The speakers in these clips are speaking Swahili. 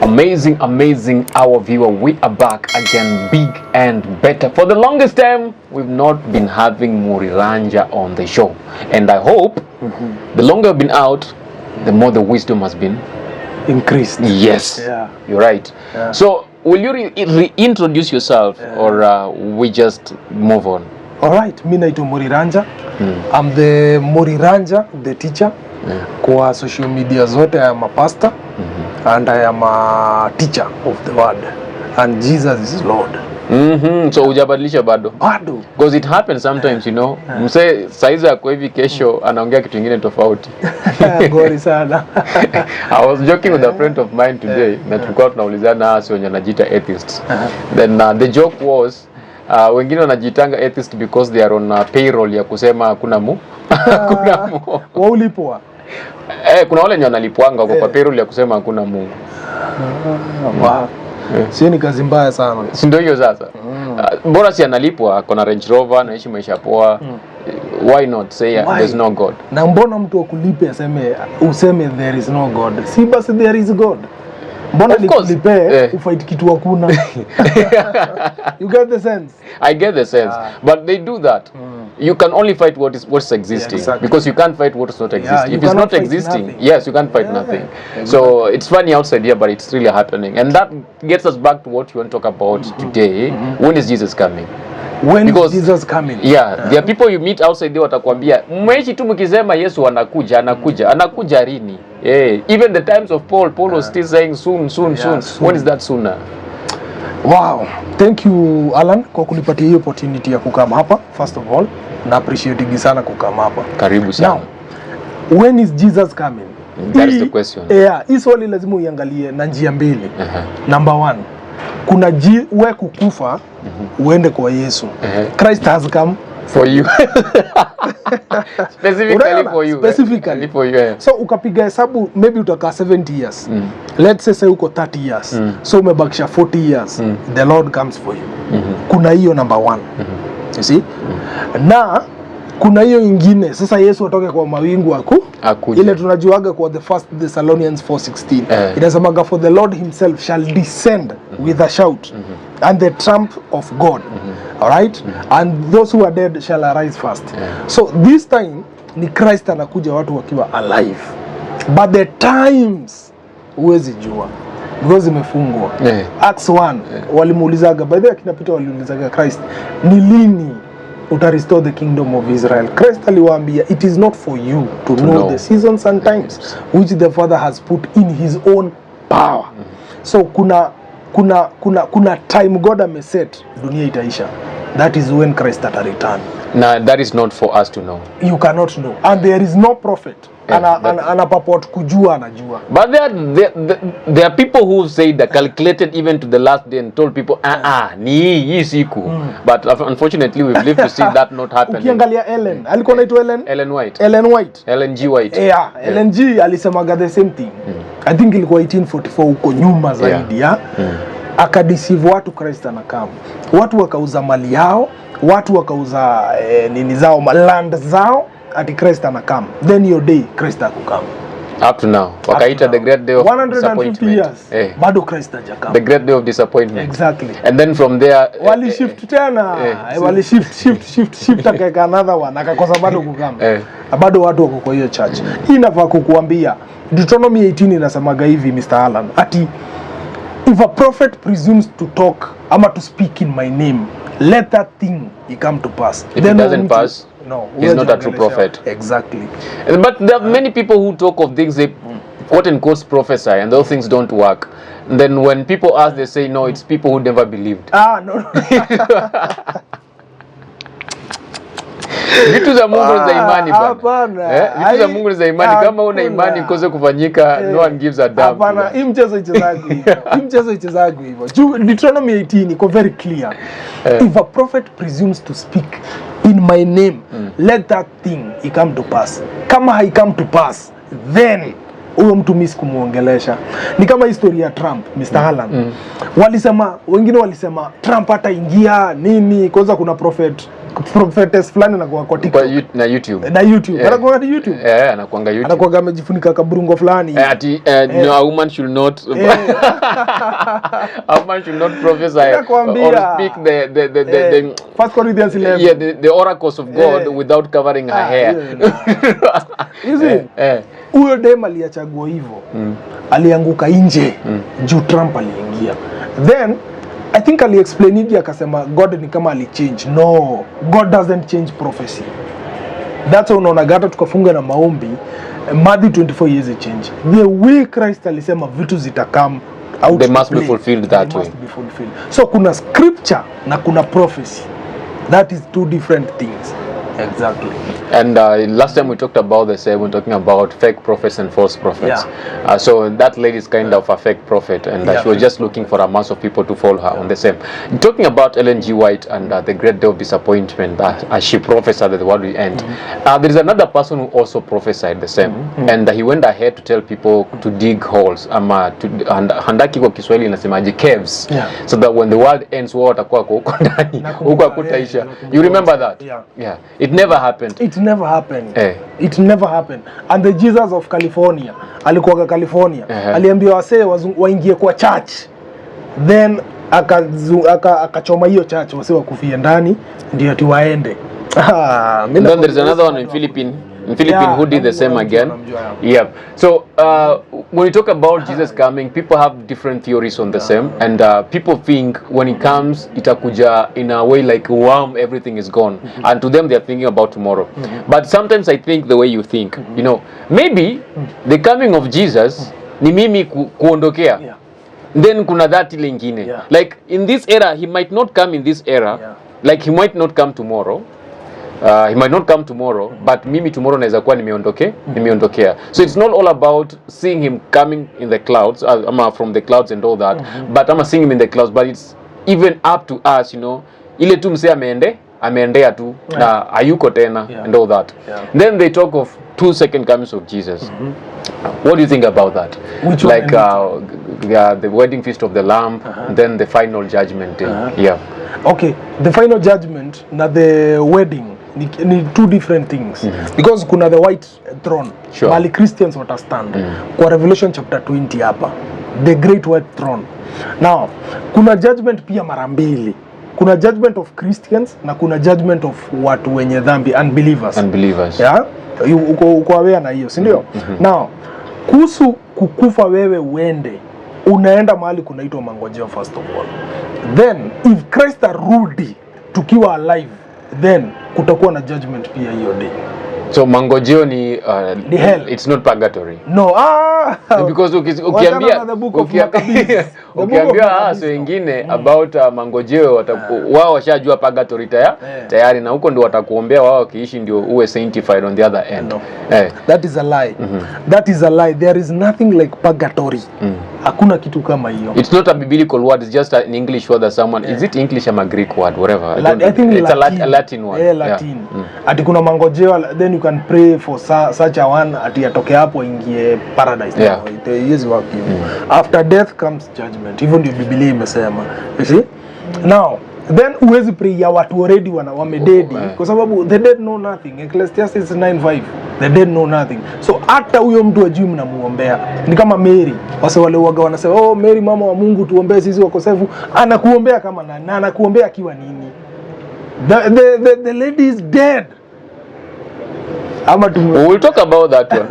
Amazing our viewer, we are back again, big and better. For the longest time we've not been having MURIRANJA on the show, and I hope the longer I've been out, the more the wisdom has been increased. Yes, yeah, you're right. Yeah. So will you reintroduce yourself, or we just move on? All right, mi naitwa MURIRANJA. I'm the MURIRANJA, the teacher. Kwa social media zote I am a pastor, and I am a teacher of the word, and Jesus is Lord. So hujabadilisha bado? Bado. Because it happens sometimes, you know. Mse saizi ako hivi kesho anaongea kitu kingine tofauti. Gori sana. I was joking with a friend of mine today na tulikuwa tunaulizana hasi wenye wanajiita atheists. Then the joke was wengine wanajitanga atheist because they are on payroll ya kusema hakuna mu. Hakuna mu. Waulipwa. Kuna wale wenye wanalipwanga kwa payroll ya kusema hakuna Mungu. Wow. Sio ni kazi mbaya sana. Si ndio hiyo sasa. Bora si analipwa kuna Range Rover na ishi maisha poa. Why not say there's no God? Na mbona mtu akulipe useme there is no God? Si basi there is God. Mbona nikulipe ufight kitu hakuna? You get the sense? I get the sense. But they do that. You can only fight what's existing, because you can't fight what's not existing. If it's not existing, yes, you can't fight nothing. Exactly. So it's funny outside here, but it's really happening. And that gets us back to what you want to talk about today. When is Jesus coming? When is Jesus coming? Yeah, there are people you meet outside there watakwambia mmeishi tu mkisema Yesu anakuja lini? Even the times of Paul was still saying soon. When is that sooner? Wow, thank you Alan kwa kunipatia hiyo opportunity ya kukama hapa. First of all, na appreciate sana kukama hapa. Karibu sana. Now, when is Jesus coming? That is the question. Hii swali lazima uiangalie na njia mbili. Number one, kuna wewe kukufa uende kwa Yesu. Christ has come for you. Specifically for you. Specifically for you. So ukapiga hesabu maybe utakaa 70 years. Let's say uko 30 years. So umebakisha 40 years. The Lord comes for you. Kuna hiyo number one. You see? Na kuna hiyo ingine sasa Yesu atoke kwa mawingu akuja. Ile tunajuaga kwa the first Thessalonians 4:16. Inasemaga for the Lord himself shall descend with a shout and the trump of God. All right? And those who are dead shall arise first. So this time ni Christ anakuja watu wakiwa alive. But the times huwezi jua because imefungwa. Acts 1 walimuulizaga, by the way akina Peter waliulizaga Christ, ni lini uta restore the kingdom of Israel? Christ aliwaambia, it is not for you to know the seasons and times which the Father has put in his own power. So kuna time God ameset dunia itaisha. That is when Christ ata return. Now that is not for us to know. You cannot know, and there is no prophet anapapot kujua anajua. But there are people who say that calculated even to the last day and told people ni hii siku. But unfortunately we've lived to see that not happening. Ukiangalia Ellen alikuwa anaitwa Ellen G. White. Yeah, Ellen G alisemaga the same thing. I think ilikuwa 1844 huko nyuma zaidi akadeceive watu Christ anakam. Watu wakauza mali yao, watu wakauza nini zao, land zao, ati Christ anakam. Then your day Christ akukam. Up to now. Wakaita the great day of 150 years. Bado Christ hajakam. The great day of disappointment. Exactly. And then from there wali shift tena. Wali shift akaka another one. Akakosa bado kukam. Bado watu wako kwa hiyo church. Hii inafaa kukuambia Deuteronomy 18 inasemaga hivi Mr. Alan, ati if a prophet presumes to talk ama to speak in my name, let that thing come to pass. If it doesn't pass, he's not a true prophet. Exactly. But there are many people who talk of things they quote and quote prophesy, and those things don't work. And then when people ask, they say no, it's people who never believed. No. Vitu za Mungu za imani bana. Vitu za Mungu za imani, kama una imani kose kufanyika, no one gives a damn. Hapana, hii mchezo ichezagu hivyo. Deuteronomy 18 iko very clear. If a prophet presumes to speak in my name, let that thing come to pass. Kama hai come to pass, then huyo mtu mimi sikumuongelesha. Ni kama historia ya Trump, Mr. Alan. Wengine walisema Trump hataingia nini, kwanza kuna prophet prophetess fulani anakuwa kwa TikTok na YouTube. Anakuwa kwa YouTube. Anakuanga YouTube. Anakuwa amejifunika kaburungo fulani. Ati no, a woman should not a woman should not prophesy or speak the 1 Corinthians 11. Yeah, the oracles of God without covering her hair. Huyo dem aliachagua hivyo. Alianguka nje juu Trump aliingia. Then I think explain hivi akasema God ni kama alichange. No, God doesn't change prophecy. That's why unaona hata tukafunga na maombi Matthew 24 years change. The way Christ alisema vitu zitakam out, they must be fulfilled that way. So kuna scripture na kuna prophecy. That is two different things. Exactly. And last time we talked about the same, we're talking about fake prophets and false prophets. So that lady is kind of a fake prophet, and she was just looking for a mass of people to follow her on the same. Talking about Ellen G. White and the great day of disappointment, as she prophesied that the world will end. There is another person who also prophesied the same, and he went ahead to tell people to dig holes, handaki kwa Kiswahili inasemaje, caves, so that when the world ends, wao watakuwa huko ndani, huko hakutaisha. You remember that? Yeah. It never happened. It never happened. It never happened. And the Jesus of California, alikuwa California, aliambiwa wasee waingie kwa church. Then akachoma hiyo church, wasee wakufie ndani ndio ati waende. Then there is another one in Philippines. Who did the same again. So when we talk about Jesus coming, people have different theories on the same, and people think when he comes itakuja in a way like wow, everything is gone, and to them they are thinking about tomorrow. But sometimes I think the way you think, you know, maybe the coming of Jesus ni mimi kuondokea. Then kuna that lingine, like in this era he might not come in this era, like he might not come tomorrow. He might not come tomorrow, but mimi tomorrow naweza kuwa nimeondokea. So it's not all about seeing him coming in the clouds, from the clouds and all that, but I'm seeing him in the clouds, but it's even up to us, you know, ile tu mse ameendea tu na hayuko tena and all that. Then they talk of 2 second comings of Jesus. What do you think about that? Which like the wedding feast of the Lamb, and then the final judgment day. Okay, the final judgment na the wedding ni two different things. Because kuna the white throne, mali Christians watastand kwa Revelation chapter 20 hapa, the great white throne. Now kuna judgment pia mara mbili, kuna judgment of Christians na kuna judgment of watu wenye dhambi, unbelievers. Uko aware na hiyo, si ndio? Now kuhusu kukufa wewe uende, unaenda mahali kunaitwa mangojeo first of all. Then if Christ arudi tukiwa alive, then kutakuwa na judgment pia hiyo day. So mangojeo ni hell. It's not purgatory. No, because ukiambia so wengine about mangojeo wao washajua purgatory tayari, na huko ndio watakuombea wao wakiishi ndio uwe sanctified on the other end. That is a lie. That is a lie. There is nothing like purgatory. Hakuna kitu kama hiyo. It's not a biblical word, it's just an English word that someone is it English or a Greek word, whatever. I think it's a Latin word. Latin. Ati kuna mangojeo, then you can pray for such a one ati atoke hapo ingie paradise. Yes, work. After death comes judgment. Hivyo ndio Biblia imesema. You see? Now, then uwezi pray ya watu already wamededi, kwa sababu the dead know nothing. Ecclesiastes 9:5. The dead know nothing. So hata huyo mtu ajui mnamuombea. Ni kama Mary. Wase wale waga wanasema, "Oh Mary mama wa Mungu tuombee sisi wakosefu." Anakuombea kama nani? Na anakuombea akiwa nini? The lady is dead. We'll talk about that one.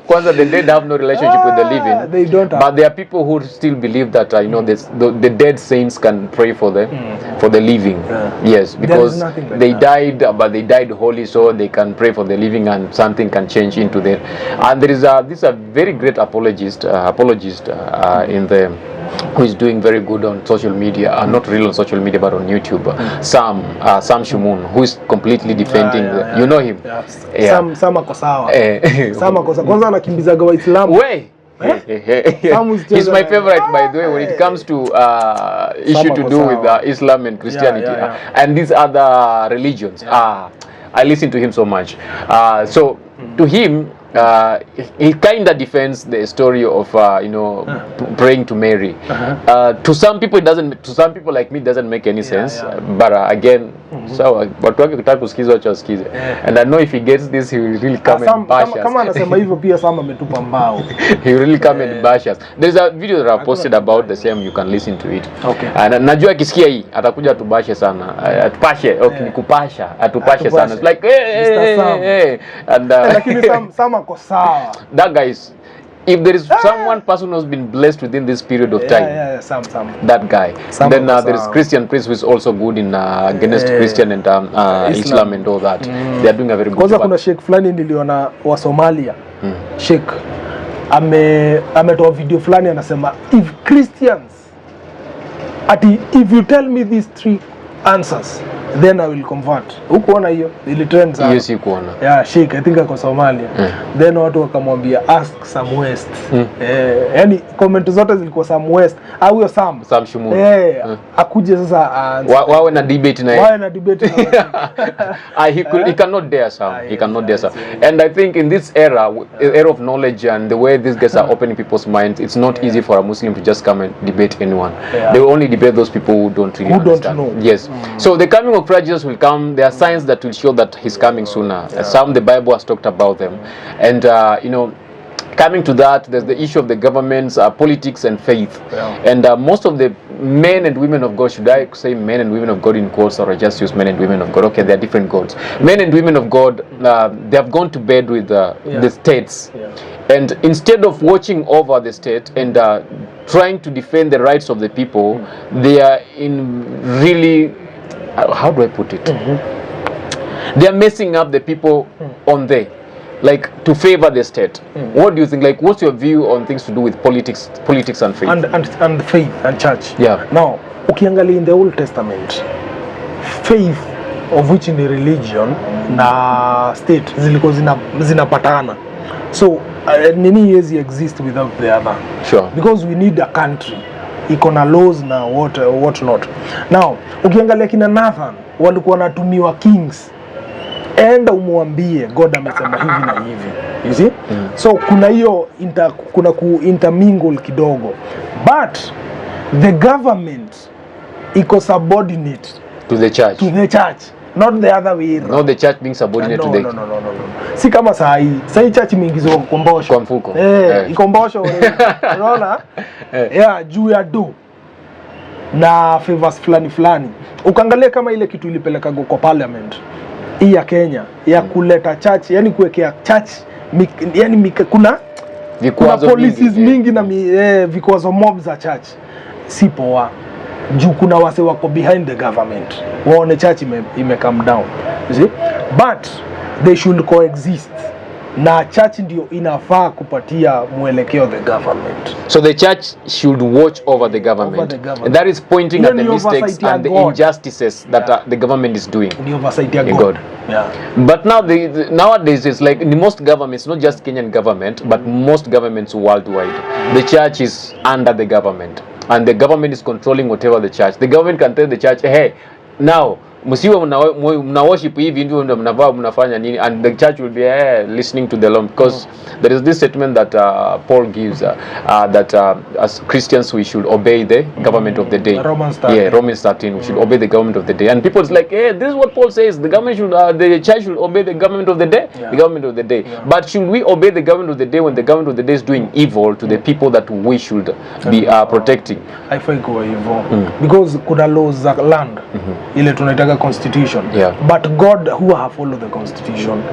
Kwanza, the dead have no relationship with the living. They don't have. But there are people who still believe that you know the dead saints can pray for the living. Yes, because they died, but they died holy, so they can pray for the living, and something can change into them. And there is this a very great apologist in the who is doing very good on social media, not really on social media but on YouTube, Sam Shumun, who is completely defending you know him. Sam ako sawa. Sam ako sawa. Kwanza anakimbizaga Waislamu. He's my favorite, by the way, when it comes to issue to do with Islam and Christianity and these other religions. I listen to him so much. So to him, he kind of defends the story of praying to Mary. To some people it doesn't. To some people like me it doesn't make any sense. But again, so but wakitaka kusikiza wacha wasikize. And I know if he gets this, he will really come and bash us. Kama anasema hivyo pia Sam ametupa mbao. He will really come and bash us. There's a video that I posted about the same. You can listen to it. Okay. And najua akisikia hii atakuja atubashe sana. Atupashe. Okay, nikupasha. Atupashe sana. It's like hey. And lakini Sam ako sawa. That guy is, if there is someone person who's been blessed within this period of time, Sam. That guy. Sam then there is Christian Prince who is also good in against Christian and Islam and all that. They are doing a very good job. Kuna sheikh fulani niliona wa Somalia. Sheikh ametoa video fulani anasema if Christians if you tell me these 3 answers then I will convert. Ukuona hiyo ili trend sana. Yes, ukuona. Yeah, Sheikh I think ako Somalia. Then watu wakamwambia ask some West. Yani comment zote zilikuwa some West au hiyo Sam Shumu. Akuje sasa wawe na debate na he cannot dare Sam. He cannot dare Sam. And I think in this era of knowledge and the way these guys are opening people's minds, it's not easy for a Muslim to just come and debate anyone. They will only debate those people who don't really understand. Don't know. Yes. So the coming of Christ Jesus will come. There are signs that will show that he's coming sooner. Some the Bible has talked about them. And coming to that, there's the issue of the government's politics and faith. And most of the men and women of God, should I say men and women of God in quotes, or I just use men and women of God? Okay, they are different gods. Men and women of God, they have gone to bed with the states. And instead of watching over the state and trying to defend the rights of the people, they are in really, how do I put it? They are messing up the people on there, like to favor the state. What do you think? Like, what's your view on things to do with politics and faith? And faith and church. Yeah. Now, ukiangalia in the Old Testament, faith of which in the religion na state zilikuwa zinapatana. So nini yezi exist without the other. Sure. Because we need a country. Iko na laws na what not. Now, ukiangalia kina Nathan walikuwa wanatumiwa kings. Enda umwambie God amesema hivi na hivi. You see? So kuna hiyo kuna intermingle kidogo. But the government iko subordinate to the church. Not the other way around. Not the church being subordinate to the... No. Si kama sahi church imeingizwa kwa mbosho. Kwa mfuko. Iko mbosho. Unaona? Juu ya do. Na favors fulani. Ukaangalia kama ile kitu ilipeleka kwa parliament. Hii ya Kenya ya kuleta church, yani kuwekea church yani kuna policies mingi na vikwazo mob za church. Si poa. Juu kuna wase wako behind the government. Waone church ime come down. You see? But they should coexist. Na church ndio inafaa kupatia mwelekeo the government. So the church should watch over the government. And that is pointing at the mistakes and the injustices that the government is doing. The oversight of God. Yeah. But now nowadays it's like in most governments, not just Kenyan government, but most governments worldwide, the church is under the government. And the government is controlling whatever the church. The government can tell the church, hey, now msiwe mna worship hivi ndio mnafanya nini, and the church will be listening to the Lord, because there is this statement that Paul gives that as Christians we should obey the government of the day. Romans 13. Yeah, Romans 13. We should obey the government of the day, and people is like, hey, this is what Paul says. The government should, the church should obey the government of the day. Yeah. The government of the day. Yeah. But should we obey the government of the day when the government of the day is doing evil to the people that we should be protecting? I think kwa hivyo because kuna laws za land ile tunaitaka constitution, but God who have followed the constitution.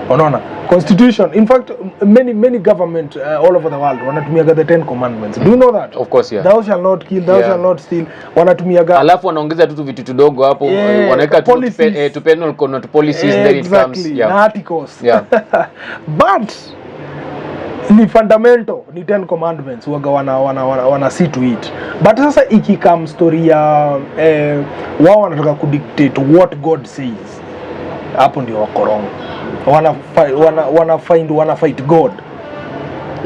Unaona, constitution, in fact many government all over the world wanatumiaga the 10 commandments. Do you know that? Of course, yeah. Thou shall not kill, thou shall not steal. Wanatumiaga alafu wanaongeza tu vitu kidogo hapo, wanaweka to penal code policies, then it comes articles. But ni fundamental, ni 10 commandments waga wana see to it. But sasa ikikam story ya wao wanataka kudictate what God says, hapo ndio wako wrong. Wana fight God.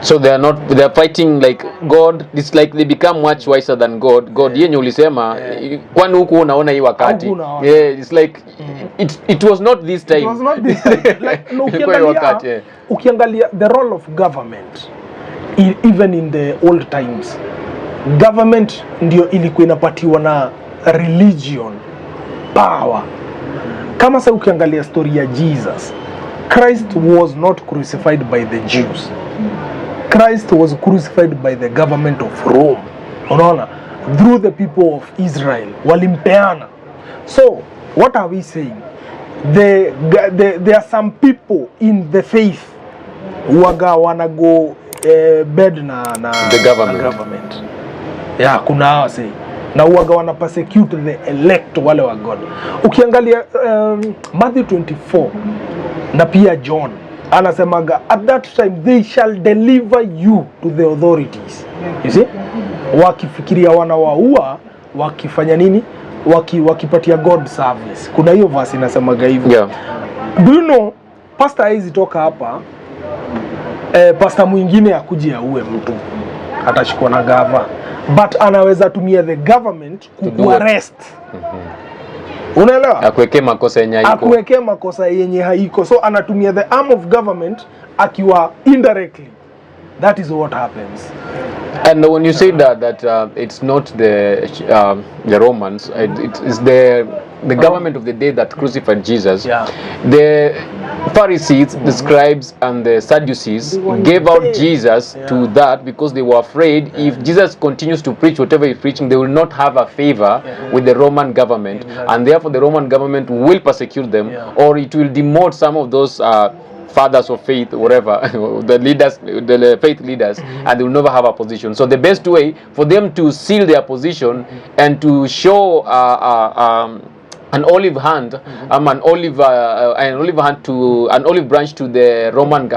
So they are fighting like God. It's like they become much wiser than God. God yenye ulisema kwani huku unaona hii wakati. Yeah, it's like it was not this time. It was not this time. Like no, ukiangalia the role of government even in the old times. Government ndio ilikuwa inapatiwa na religion power. Kama sasa ukiangalia story ya Jesus, Christ was not crucified by the Jews. Christ was crucified by the government of Rome. Unaona? Through the people of Israel. Walimpeana. So, what are we saying? There are some people in the faith waga wanna go bed na the government. Yeah, kuna hawa say. Na waga wana persecute the elect wale wa God. Ukiangalia Matthew 24 na pia John anasemaga at that time they shall deliver you to the authorities. You see? Wakifikiria wanawaua, wakifanya nini? Wakipatia God service. Kuna hiyo verse inasemaga hivyo. Yeah. Do you know pastor hizi toka hapa pastor mwingine akuje auwe mtu atashikwa na gava, but anaweza tumia the government kuarrest. Unaelewa? Akuwekea makosa yenye haiko. Akuwekea makosa yenye haiko. So anatumia the arm of government akiwa indirectly. That is what happens. And when you say that it's not the Romans, it's the government of the day that crucified Jesus. Yeah. The Pharisees, the scribes, and the Sadducees gave out Jesus to that because they were afraid if Jesus continues to preach whatever he's preaching, they will not have a favor with the Roman government, and therefore the Roman government will persecute them, or it will demote some of those fathers of faith, whatever, the leaders, the faith leaders, and they will never have a position. So the best way for them to seal their position and to show an olive hand, an olive branch to the Roman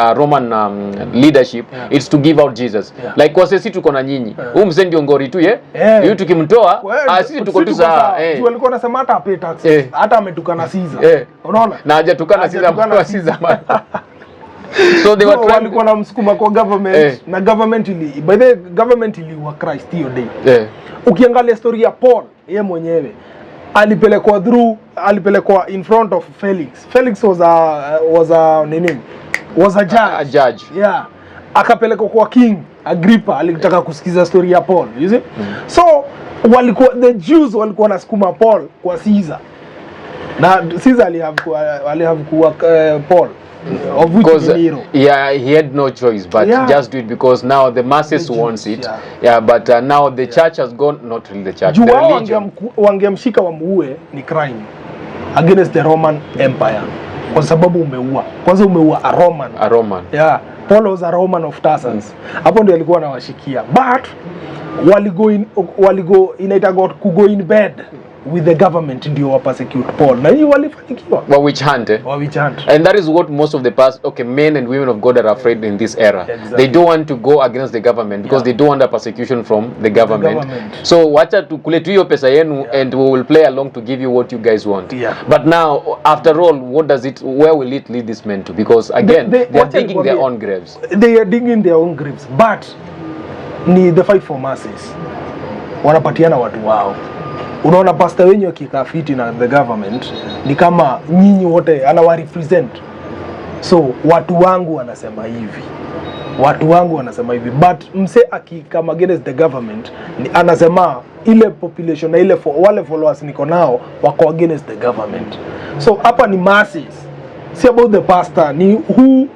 leadership, it's to give out Jesus. Like kwa sisi tuko na nyinyi, mzee ndio ngori tu hiyo tukimtoa sisi tuko tu sawa. Walikuwa nasema hata pay taxes, hata ametukana Caesar. Unaona? Na hajatukana Caesar. So they were walikuwa na msukuma kwa government na government by the government iliwa Christ hiyo day. Ukiangalia story ya Paul yeye mwenyewe alipelekwa in front of Felix. Felix was a judge. A judge. Yeah. Akapelekwa kwa King Agrippa, alitaka kusikiza story ya Paul, you see? So the Jews walikuwa nasukuma Paul kwa Caesar. Na Caesar alihave kuwa Paul. Of which he had no choice but just do it because now the masses wants it. But now the church has gone, not really the church, the religion. Wangemshika wamuue ni crime against the Roman Empire. Kwa sababu umeua a Roman. Yeah, Paul was a Roman of Tarsus. Hapo ndio alikuwa anawashikia. But waligo inaitwa go in bed with the government ndio wa persecute Paul. Na hii walifanikiwa. Which hand? Which hand? And that is what most of the men and women of God are afraid in this era. Exactly. They don't want to go against the government because they don't want a persecution from the government. So wacha tukule tu hiyo pesa yenu and we will play along to give you what you guys want. But now after all, where will it lead these men to? Because again, they are digging their own graves. They are digging their own graves. But ni the fight for masses. Wanapatiana watu wao. Unaona pastor wenyu akikaa fiti na the government ni kama nyinyi wote anawa represent. So watu wangu wanasema hivi. But mse akikama against the government anasema ile population na ile wale followers niko nao wako against the government. So hapa ni masses. Si about the pastor, ni who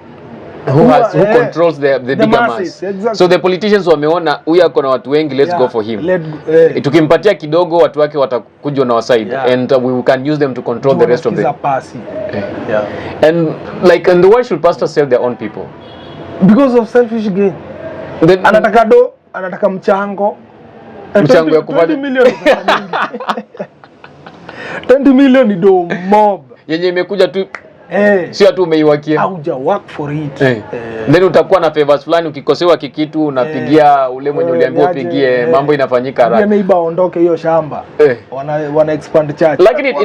controls the bigger mass. Exactly. So the politicians wameona huyu ako na watu wengi, let's go for him. Tukimpatia kidogo watu wake watakuja na waside and we can use them to control the rest of them. And the why should pastors sell their own people? Because of selfish gain. Anataka mchango ya kufanya 20 million. 20 million ni do mob. Yenye imekuja tu sio tu umeiwakia. Hauja work for it. Then utakuwa na favors fulani, ukikosewa kikitu unapigia ule mwenye uliambiwa upigie, mambo inafanyika haraka. Neighbor aondoke hiyo shamba. Wana expand church. Lakini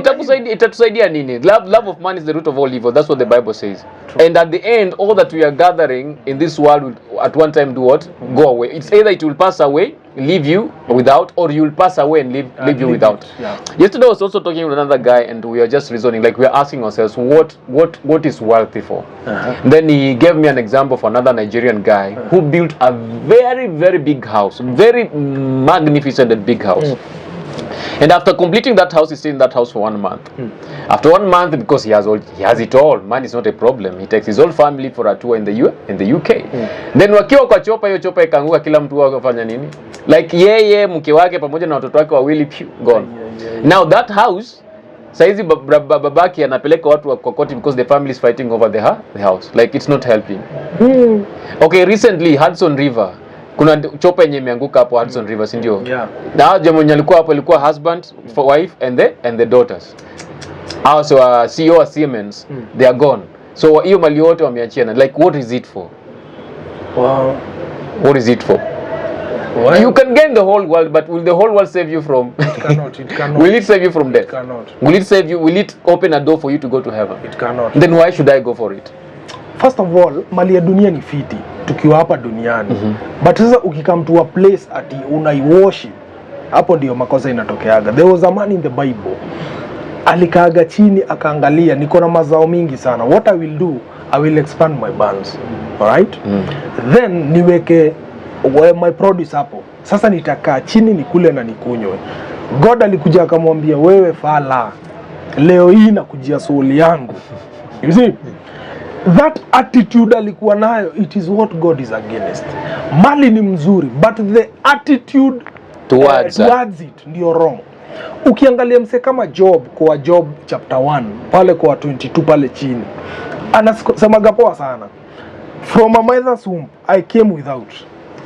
itatusaidia nini? Love of money is the root of all evil. That's what the Bible says. True. And at the end, all that we are gathering in this world at one time do what? Go away. It's either it will pass away, leave you without, or you will pass away and leave you without. Yeah. Yesterday I was also talking with another guy, and we were just reasoning, like we are asking ourselves, what is wealthy for? Then he gave me an example for another Nigerian guy who built a very, very big house, very magnificent and big house. And after completing that house, he stayed in that house for 1 month. After 1 month, because he has it all, money is not a problem. He takes his whole family for a tour in the UK. Then wakiwa kwa chopa, hiyo chopa ikaanguka, kila mtu wake afanya nini? Like yeye, mke wake pamoja na watoto wake wawili, gone. Now that house, saizi babaki anapeleka watu kwa koti because the family is fighting over the house. Like it's not helping. Okay, recently Hudson River, kuna chopa yenye imeanguka hapo Hudson River, si ndio? Na jamaa mwenye alikuwa hapo alikuwa husband, wife and the daughters. Also CEO wa Siemens, they are gone. So hiyo mali yote wameachiana. Like what is it for? Wow. What is it for? Well, you can gain the whole world, but will the whole world save you from? It cannot. It cannot. Will it save you from death? It cannot. Will it save you? Will it open a door for you to go to heaven? It cannot. Then why should I go for it? First of all, mali ya dunia ni fiti tukiwa hapa duniani. But sasa ukikam to a place ati unaiworship, hapo ndio makosa inatokeaga. There was a man in the Bible. Alikaaga chini akaangalia, niko na mazao mingi sana. What I will do, I will expand my barns. Alright? Then niweke my produce hapo. Sasa nitakaa chini nikule na nikunywe. God alikuja akamwambia, wewe fala, leo hii nakujia soul yangu. You see? That attitude alikuwa nayo, it is what God is against. Mali ni mzuri, but the attitude towards it ndio wrong. Ukiangalia mse kama Job, kwa Job chapter 1, pale kwa 22 pale chini, anasemaga poa sana. From a mother's womb I came without,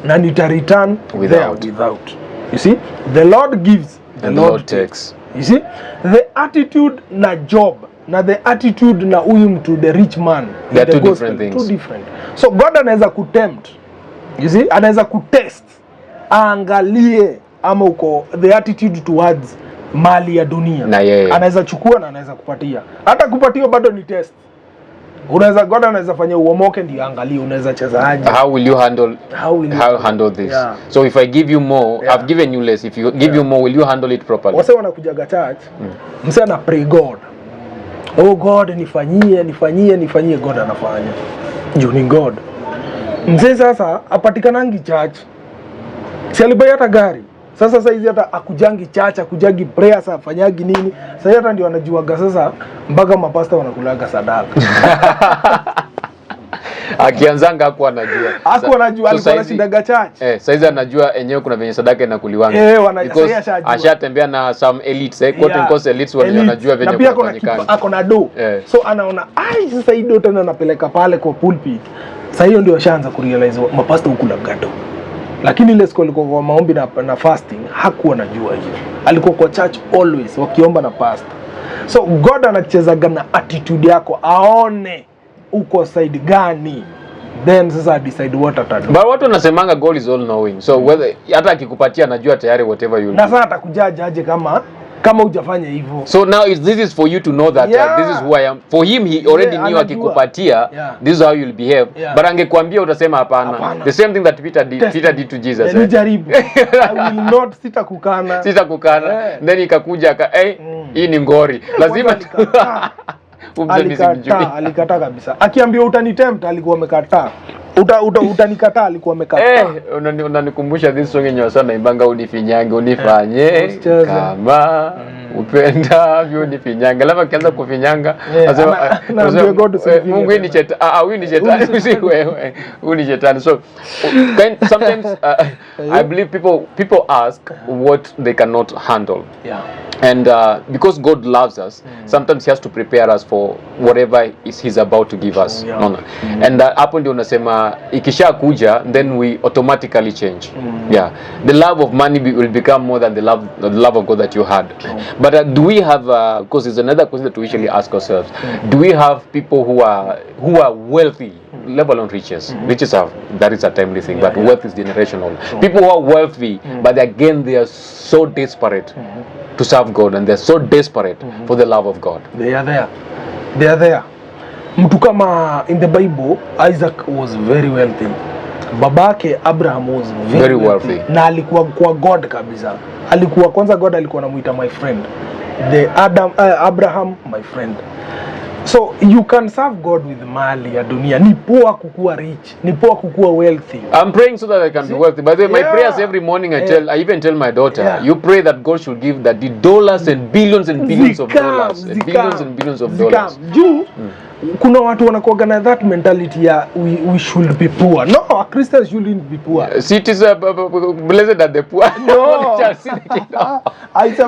na nita return without. You see, the Lord gives, the Lord takes. You see, the attitude na Job na the attitude na huyu mtu, the rich man, they are two different things. Two different. So God anaweza kutempt, you see, anaweza kutest, angalie ama uko the attitude towards mali ya dunia. Anaweza chukua na anaweza kupatia. Hata kupatia bado ni test. Unaweza God anaweza fanya uomoke ndio angalie unaweza cheza aje. How will you handle this? Yeah. So if I give you more, I've given you less. If you give you more, will you handle it properly? Wase wanakujaga church, mse ana pray God. Oh God, nifanyie, God anafanya. Juu ni God. Mzee sasa apatikanangi church. Si alibai hata gari. Sasa saizi hata akujangi church, akujangi prayer, sasa afanyagi nini? Sasa hata ndio anajuaga sasa mpaka mapasta wanakulaga sadaka. Akianzanga hakuwa anajua. Alikuwa anashindaga church. Saizi anajua enyewe kuna venye sadaka inakuliwanga. Ashatembea na some elites, quote unquote elites wanajua venye kufanyikana. Na pia ako na do. So anaona sasa hii do tena anapeleka pale kwa pulpit. Sasa hiyo ndio ashaanza kurealize mapasta huku la gado. Lakini ile siku alikuwa kwa maombi na fasting, hakuwa anajua hiyo. Alikuwa kwa church always wakiomba na pastor. So God anachezaga na attitude yako, aone uko side gani, then sasa decide what atadu. But watu wanasemanga God is all knowing. So whether hata akikupatia anajua tayari whatever you do. Na sasa atakujaje aje kama hujafanya hivyo. So now this is for you to know that this is who I am. For him he already knew akikupatia this is how you'll behave. But angekuambia utasema hapana. The same thing that Peter did to Jesus. Nijaribu. I will not sitakukana. Then ikakuja hii ni ngori. Lazima alikataa kabisa. Akiambia utanitempt alikuwa amekataa. Utanikataa alikuwa amekataa. Unanikumbusha this song yenyewe sana imbanga, unifinyange unifanye kama upendavyo unifinyange. Alafu akianza kufinyanga anasema Mungu ni shetani. Huyu ni shetani, si wewe. Huyu ni shetani. So sometimes I believe people ask what they cannot handle. And because God loves us, sometimes he has to prepare us for whatever he's about to give us. And hapo ndio unasema ikisha kuja, then we automatically change. The love of money will become more than the love of God that you had. But do we have because it's another question that we usually ask ourselves, do we have people who are wealthy, level on riches? Riches that is a timely thing, but wealth is generational. People who are wealthy, but again they are so desperate to serve God, and they're so desperate for the love of God. They are there. Mtu kama in the Bible, Isaac was very wealthy. babake Abraham was very wealthy. Na alikuwa kwa God kabisa. Alikuwa kwanza, God alikuwa anamuita my friend. Abraham my friend. So you can serve God with mali ya dunia. Ni poa kukua rich, ni poa kukua wealthy. I'm praying so that I can be wealthy. By the way, my prayers every morning I even tell my daughter, you pray that God should give that the dollars and billions and billions of dollars, and billions and billions of dollars. Kuna watu wanakuwa na that mentality ya we should be poor. No, a Christian shouldn't be poor. It is blessed that the poor. No. I the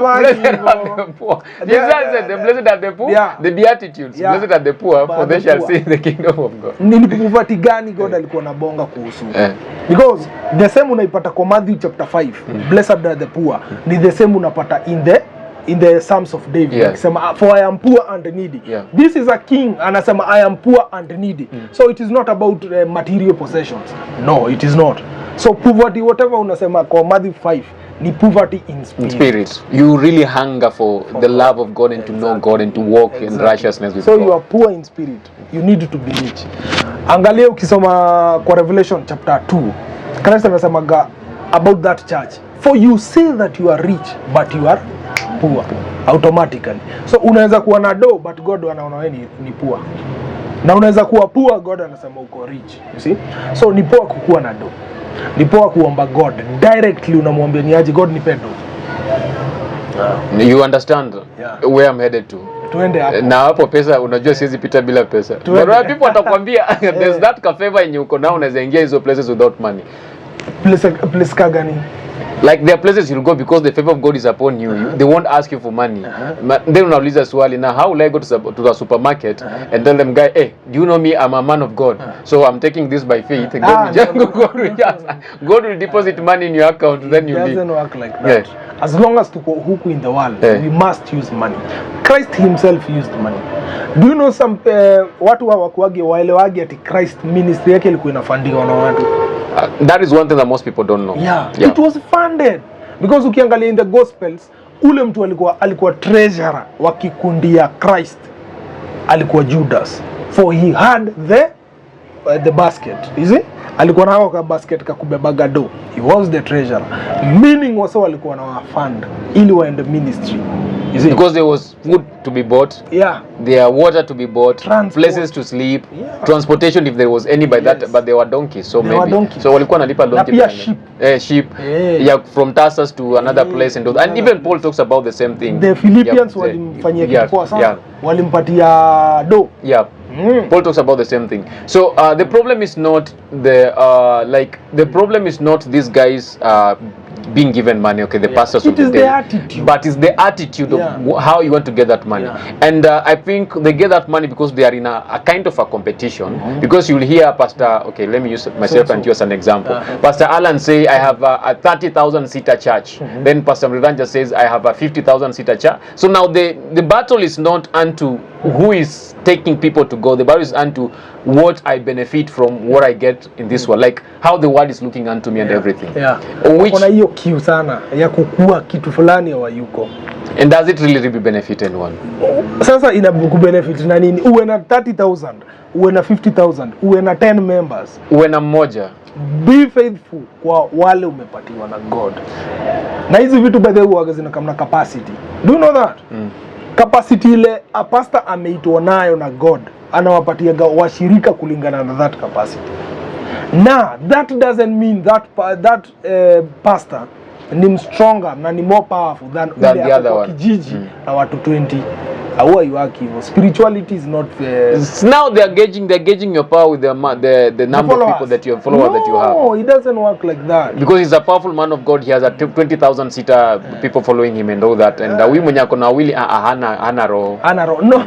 blessed are the poor, the beatitudes. Blessed are the poor, for they shall see the kingdom of God. Ni poverty gani God alikuwa anabonga kuhusu? Because the same unaipata kwa Matthew chapter 5, blessed are the poor. Ni the same unapata in the Psalms of David. Akisema for I am poor and needy. This is a king anasema I am poor and needy. So it is not about material possessions. No, it is not. So poverty, whatever unasema kwa Matthew 5, ni poverty in spirit. You really hunger for the love of God and to know God and to walk in righteousness with God. So you are poor in spirit. You need to be rich. Angalia ukisoma kwa Revelation chapter 2. Christ anasema about that church. For you say that you are rich but you are poor automatically. So unaweza kuwa na do but God anaona wewe ni poor. Na unaweza kuwa poor, God anasema uko rich. You see? So ni poa kukuwa na do. Ni poa kuomba God directly, unamwambia ni aje God nipe do. You understand where I'm headed to? Tuende hapo. Na hapo pesa unajua siwezi pita bila pesa. But people watakwambia there's that cafe yenye uko nao unaweza ingia hizo places without money. Place gani? Like there are places you'll go because the favor of God is upon you. They won't ask you for money. Then unauliza swali, now how will I go to the supermarket and tell them, guy, hey, do you know me? I'm a man of God. So I'm taking this by faith. God will deposit money in your account, then you leave. It doesn't work like that. As long as tuko huku in the world, we must use money. Christ himself used money. Do you know some watu hawakuage waelewage ati Christ ministry yake ilikuwa inafundiwa na watu? That is one thing that most people don't know. It was funded because ukiangalia in the gospels ule mtu alikuwa treasurer wa kikundi ya Christ alikuwa Judas, for he had the basket. You see, alikuwa na ka basket ka kubeba gado. He was the treasurer, meaning wasa walikuwa na fund ili waende ministry. Because there was food to be bought, there water to be bought, places to sleep, transportation if there was any by that, but there were donkeys, so so walikuwa nalipa donkey, sheep, from Tarsus to another place, and even Paul talks about the same thing. The Philippians walimfanyia kipoa sana, walimpatia do. Paul talks about the same thing. So the problem is not the problem is not these guys being given money, okay, the pastors of the day, attitude. But it's the attitude of how you want to get that money. And I think they get that money because they are in a kind of a competition. Because you'll hear Pastor, okay, let me use myself and you as an example. Pastor Alan say, I have a 30,000 seater church. Then Pastor MURIRANJA says, I have a 50,000 seater church. So now the battle is not unto who is taking people to go. The battle is unto what I benefit from what I get in this world, like how the world is looking unto me and everything. Kuna hiyo kiu sana ya kukua kitu fulani ya wayuko. And does it really benefit anyone? Sasa ina kubenefit na nini? Uwe na 30,000, uwe na 50,000, uwe na 10 members, uwe na mmoja. Be faithful kwa wale umepatiwa na God. Na hizi vitu by the way huwa zinakamna capacity. Do you know that? Capacity ile a pastor ameitwa nayo na God, anawapatia washirika kulingana na that capacity. Now that doesn't mean that pastor ni stronger na ni more powerful than the other one. Kijiji na watu 20. How are you working? Spirituality is not now they're gauging your power with the number of people that you have, followers that you have. No, it doesn't work like that. Because he's a powerful man of God. He has a 20,000 seater people following him and all that. And we mwenye ako na wili hana roho. No.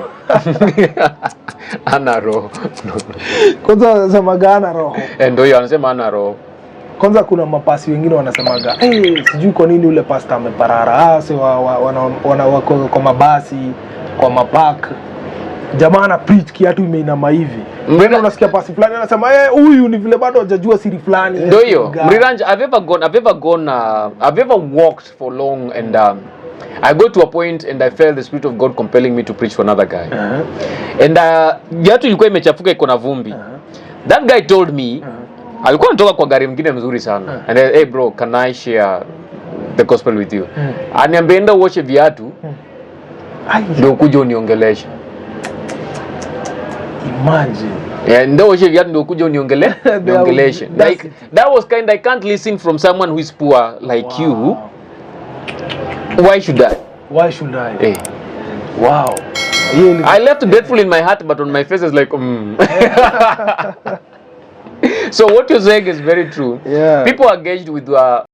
Hana roho. Kwanza semaga hana roho. Ndio hiyo anasema hana roho. Kwanza kuna mapasi wengine wanasemaga, sijui kwa nini ule pastor ameparara. Wako kwa mabasi, kwa mapark. Jamaa ana preach kiatu imeinama hivi. Mbona unasikia pasi fulani anasema huyu ni vile bado hajajua siri fulani. Ndio hiyo. MURIRANJA, I've ever walked for long and I go to a point and I felt the Spirit of God compelling me to preach for another guy. And kiatu ilikuwa imechafuka iko na vumbi. That guy told me Alikuwa anatoka kwa gari mwingine mzuri sana. And then, hey bro, can I share the gospel with you? Aniambia enda uoshe viatu. Ndio kuja uniongeleshe. Imagine. Yeah, ndio uoshe viatu ndio kuja uniongeleshe. Like that was kind, I can't listen from someone who is poor like you. Why should I? Why should I? Hey. Wow. I left grateful in my heart, but on my face is like, So what you're saying is very true. Yeah. People are engaged with